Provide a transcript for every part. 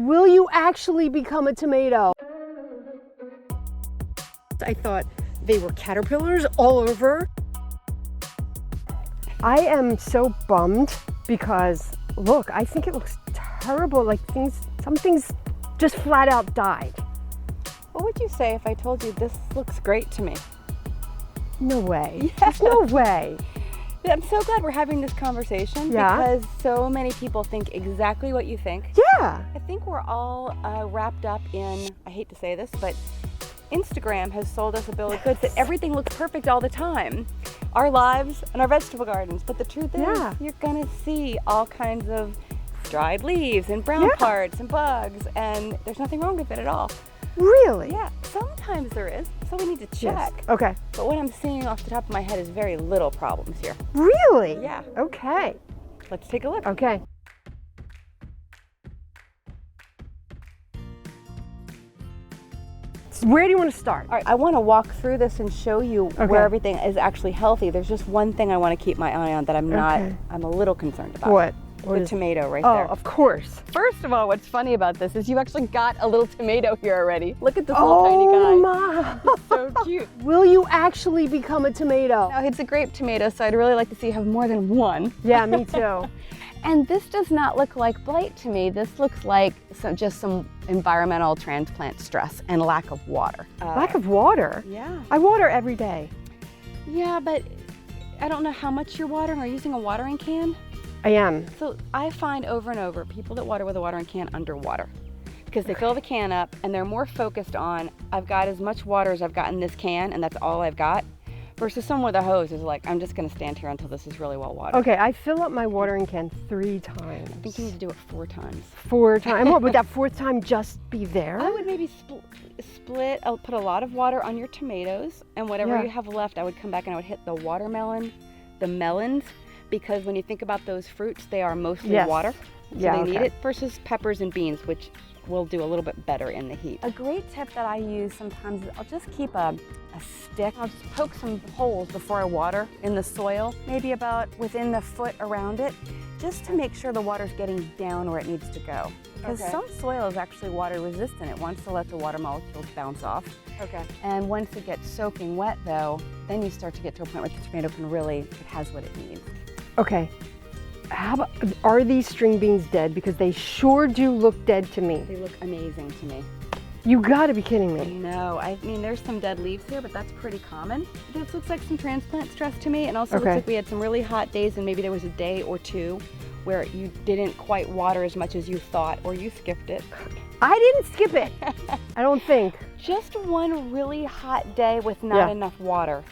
Will you actually become a tomato? I thought they were caterpillars all over. I am so bummed because, look, I think it looks terrible. Like some things just flat out died. What would you say if I told you this looks great to me? No way. Yeah. There's no way. I'm so glad we're having this conversation because so many people think exactly what you think. Yeah. I think we're all wrapped up in, I hate to say this, but Instagram has sold us a bill of goods that everything looks perfect all the time. Our lives and our vegetable gardens. But the truth is, you're gonna see all kinds of dried leaves and brown parts and bugs, and there's nothing wrong with it at all. Really? Yeah, sometimes there is, so we need to check. Yes. Okay. But what I'm seeing off the top of my head is very little problems here. Really? Yeah. Okay. Let's take a look. Okay. Where do you want to start? All right, I want to walk through this and show you where everything is actually healthy. There's just one thing I want to keep my eye on that I'm a little concerned about. What? The tomato right there. Oh, of course. First of all, what's funny about this is you actually got a little tomato here already. Look at this little tiny guy. Oh my. So cute. Will you actually become a tomato? Now, it's a grape tomato, so I'd really like to see you have more than one. Yeah, me too. And this does not look like blight to me. This looks like just some environmental transplant stress and lack of water. Lack of water? Yeah. I water every day. Yeah, but I don't know how much you're watering. Are you using a watering can? I am. So I find over and over people that water with a watering can underwater because they fill the can up and they're more focused on, I've got as much water as I've got in this can and that's all I've got, versus someone with a hose is like, I'm just going to stand here until this is really well watered. Okay, I fill up my watering can 3 times. I think you need to do it 4 times. 4 times? And what, would that 4th time just be there? I would maybe split, I'll put a lot of water on your tomatoes, and whatever you have left, I would come back and I would hit the watermelon, the melons, because when you think about those fruits, they are mostly water. So they need it versus peppers and beans, which will do a little bit better in the heat. A great tip that I use sometimes is I'll just keep a stick. I'll just poke some holes before I water in the soil, maybe about within the foot around it, just to make sure the water's getting down where it needs to go. Because some soil is actually water resistant. It wants to let the water molecules bounce off. Okay. And once it gets soaking wet though, then you start to get to a point where the tomato can really, it has what it needs. Okay. How about, are these string beans dead? Because they sure do look dead to me. They look amazing to me. You gotta be kidding me. No, I mean there's some dead leaves here, but that's pretty common. This looks like some transplant stress to me, and also looks like we had some really hot days and maybe there was a day or two where you didn't quite water as much as you thought, or you skipped it. I didn't skip it. I don't think. Just one really hot day with not enough water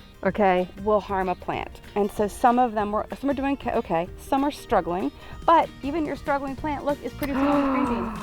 will harm a plant. And so some are doing okay, some are struggling, but even your struggling plant, look, is producing all the green beans.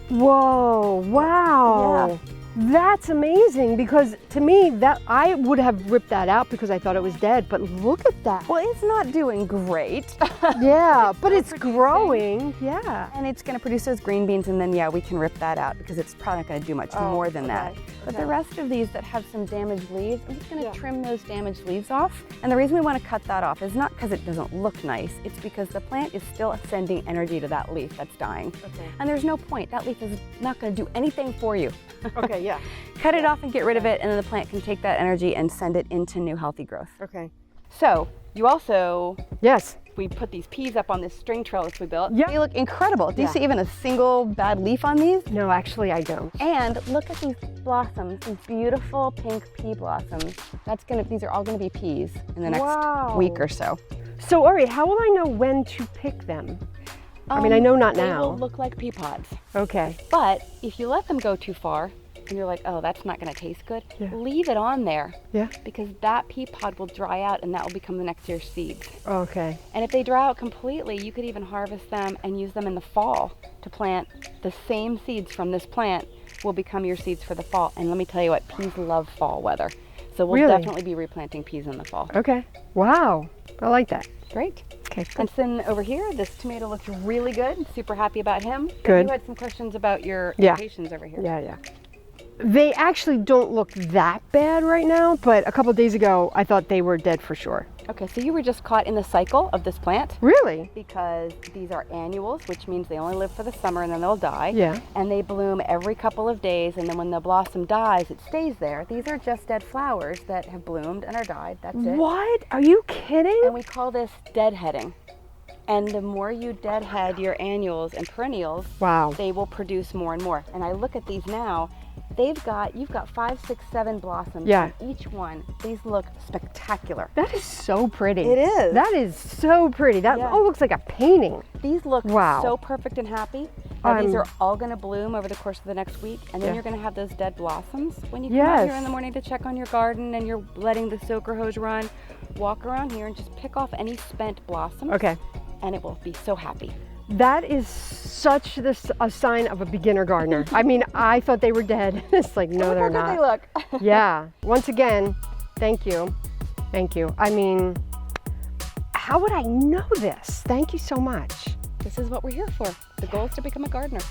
Whoa, wow. Yeah. That's amazing, because to me, that I would have ripped that out because I thought it was dead, but look at that. Well, it's not doing great. Yeah, but it's growing, yeah. And it's gonna produce those green beans, and then we can rip that out because it's probably not gonna do much more than that. But the rest of these that have some damaged leaves, I'm just gonna trim those damaged leaves off. And the reason we wanna cut that off is not because it doesn't look nice, it's because the plant is still sending energy to that leaf that's dying. And there's no point, that leaf is not gonna do anything for you. Okay, yeah. Cut it off and get rid of it, and then the plant can take that energy and send it into new healthy growth. Okay. So, you also... Yes. We put these peas up on this string trellis we built. Yeah. They look incredible. Do you see even a single bad leaf on these? No, actually I don't. And look at these blossoms, these beautiful pink pea blossoms. These are all gonna be peas in the next week or so. So Ari, how will I know when to pick them? I mean, I know not now. They will look like pea pods. Okay. But if you let them go too far, and you're like, oh, that's not gonna taste good, leave it on there. Yeah. Because that pea pod will dry out and that will become the next year's seeds. Okay. And if they dry out completely, you could even harvest them and use them in the fall to plant the same seeds from this plant will become your seeds for the fall. And let me tell you what, peas love fall weather. So we'll definitely be replanting peas in the fall. Okay. Wow. I like that. Great. Okay. And then over here, this tomato looks really good. Super happy about him. Good. You had some questions about your impatiens over here. Yeah. They actually don't look that bad right now, but a couple of days ago, I thought they were dead for sure. Okay, so you were just caught in the cycle of this plant. Really? Because these are annuals, which means they only live for the summer and then they'll die. Yeah. And they bloom every couple of days, and then when the blossom dies, it stays there. These are just dead flowers that have bloomed and are died. That's it. What? Are you kidding? And we call this deadheading. And the more you deadhead your annuals and perennials, wow, they will produce more and more. And I look at these now, you've got 5, 6, 7 blossoms. Yeah. On each one. These look spectacular. That is so pretty. It is. That is so pretty. That looks like a painting. These look wow. so perfect and happy. These are all going to bloom over the course of the next week, and then you're going to have those dead blossoms. When you come out here in the morning to check on your garden and you're letting the soaker hose run, walk around here and just pick off any spent blossoms. Okay. And it will be so happy. That is such a sign of a beginner gardener. I mean, I thought they were dead. It's like, no, they're not. Look how good they look. Yeah. Once again, thank you. Thank you. I mean, how would I know this? Thank you so much. This is what we're here for. The goal is to become a gardener.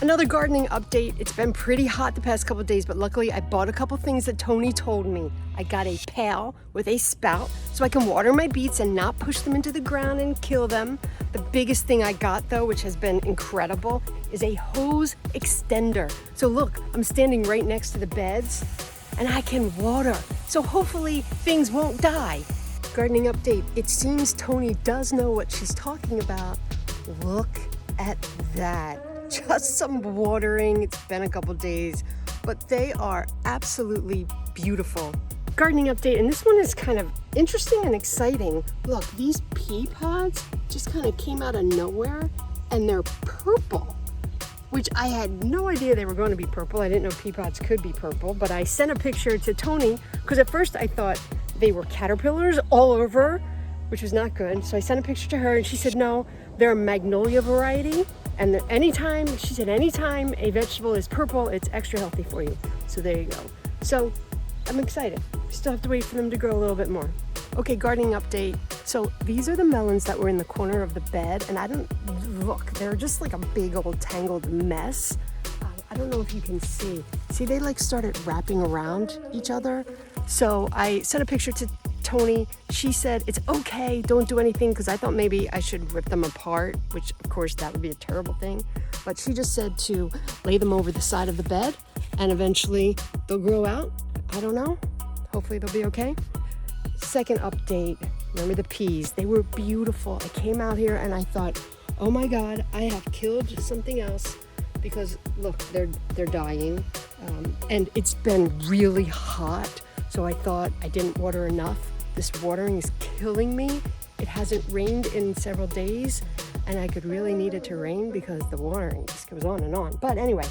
Another gardening update. It's been pretty hot the past couple of days, but luckily I bought a couple things that Toni told me. I got a pail with a spout so I can water my beets and not push them into the ground and kill them. The biggest thing I got though, which has been incredible, is a hose extender. So look, I'm standing right next to the beds and I can water. So hopefully things won't die. Gardening update. It seems Toni does know what she's talking about. Look at that. Just some watering. It's been a couple days, but they are absolutely beautiful. Gardening update, and this one is kind of interesting and exciting. Look, these pea pods just kind of came out of nowhere, and they're purple, which I had no idea they were going to be purple. I didn't know pea pods could be purple, but I sent a picture to Toni because at first I thought they were caterpillars all over, which was not good. So I sent a picture to her, and she said no, they're a magnolia variety. And she said anytime a vegetable is purple, it's extra healthy for you. So there you go. So I'm excited. Still have to wait for them to grow a little bit more. Okay, gardening update. So these are the melons that were in the corner of the bed, and they're just like a big old tangled mess. I don't know if you can see. See, they like started wrapping around each other. So I sent a picture to Toni. She said it's okay, don't do anything, because I thought maybe I should rip them apart, which of course that would be a terrible thing. But she just said to lay them over the side of the bed and eventually they'll grow out. I don't know. Hopefully they'll be okay. Second update, remember the peas? They were beautiful. I came out here and I thought, oh my God, I have killed something else because look, they're dying. And it's been really hot. So I thought I didn't water enough. This watering is killing me. It hasn't rained in several days and I could really need it to rain because the watering just goes on and on. But anyway,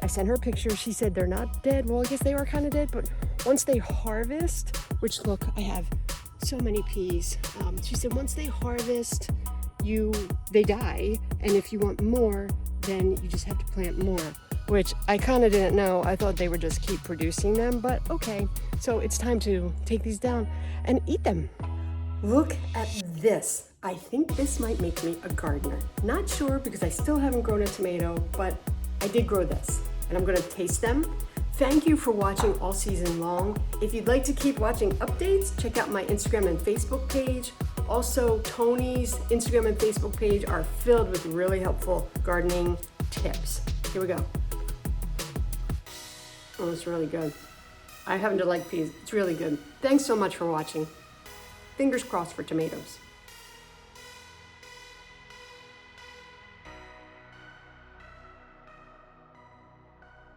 I sent her a picture. She said they're not dead. Well, I guess they are kind of dead, but once they harvest, which look, I have so many peas. She said once they harvest, they die. And if you want more, then you just have to plant more, which I kind of didn't know. I thought they would just keep producing them, but okay. So it's time to take these down and eat them. Look at this. I think this might make me a gardener. Not sure because I still haven't grown a tomato, but I did grow this and I'm gonna taste them. Thank you for watching all season long. If you'd like to keep watching updates, check out my Instagram and Facebook page. Also, Toni's Instagram and Facebook page are filled with really helpful gardening tips. Here we go. Oh, it's really good. I happen to like peas. It's really good. Thanks so much for watching. Fingers crossed for tomatoes.